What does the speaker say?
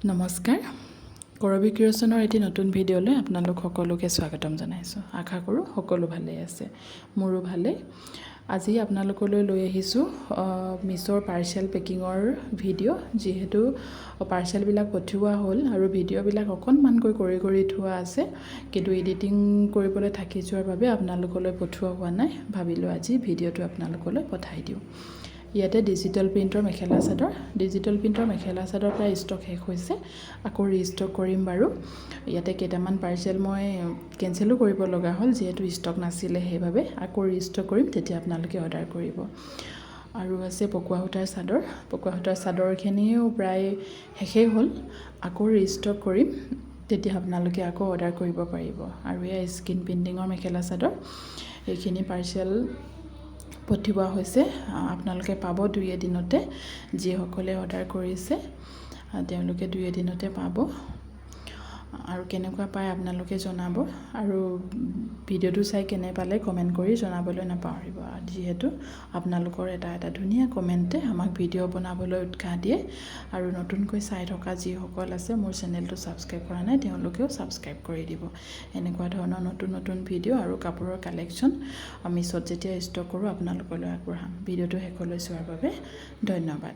নমস্কাৰ কৰবী ক্ৰিয়েশ্যনৰ এটি নতুন ভিডিঅ'লৈ আপোনালোক সকলোকে স্বাগতম জনাইছোঁ। আশা কৰোঁ সকলো ভালেই আছে, মোৰো ভালেই। আজি আপোনালোকলৈ লৈ আহিছোঁ মিছ'ৰ পাৰ্চেল পেকিঙৰ ভিডিঅ'। যিহেতু পাৰ্চেলবিলাক পঠিওৱা হ'ল আৰু ভিডিঅ'বিলাক অকণমানকৈ কৰি থোৱা আছে, কিন্তু এডিটিং কৰিবলৈ থাকি যোৱাৰ বাবে আপোনালোকলৈ পঠোৱা হোৱা নাই। ভাবিলোঁ আজি ভিডিঅ'টো আপোনালোকলৈ পঠাই দিওঁ। ইয়াতে ডিজিটেল প্ৰিণ্টৰ মেখেলা চাদৰ প্ৰায় ষ্টক শেষ হৈছে, আকৌ ৰিষ্টক কৰিম বাৰু। ইয়াতে কেইটামান পাৰ্চেল মই কেঞ্চেলো কৰিব লগা হ'ল, যিহেতু ষ্টক নাছিলে, সেইবাবে আকৌ ৰিষ্টক কৰিম, তেতিয়া আপোনালোকে অৰ্ডাৰ কৰিব। আৰু আছে পকোৱা সূতাৰ চাদৰখিনিও প্ৰায় শেষেই হ'ল, আকৌ ৰিষ্টক কৰিম, তেতিয়া আপোনালোকে আকৌ অৰ্ডাৰ কৰিব পাৰিব। আৰু এয়া স্কিন পেইণ্টিঙৰ মেখেলা চাদৰ, এইখিনি পাৰ্চেল পঠিওৱা হৈছে, আপোনালোকে পাব 2 এদিনতে। যিসকলে অৰ্ডাৰ কৰিছে তেওঁলোকে 2 এদিনতে পাব। আৰু কেনেকুৱা পায় আপোনালোকে জনাব, আৰু ভিডিঅ'টো চাই কেনে পালে কমেণ্ট কৰি জনাবলৈ নাপাহৰিব। যিহেতু আপোনালোকৰ এটা ধুনীয়া কমেণ্টে আমাক ভিডিঅ' বনাবলৈ উৎসাহ দিয়ে। আৰু নতুনকৈ চাই থকা যিসকল আছে, মোৰ চেনেলটো ছাবস্ক্ৰাইব কৰা নাই, তেওঁলোকেও ছাবস্ক্ৰাইব কৰি দিব। এনেকুৱা ধৰণৰ নতুন ভিডিঅ' আৰু কাপোৰৰ কালেকশ্যন মিছ'ত যেতিয়া ষ্টক কৰোঁ আপোনালোকলৈ আগবঢ়াম। ভিডিঅ'টো শেষলৈ চোৱাৰ বাবে ধন্যবাদ।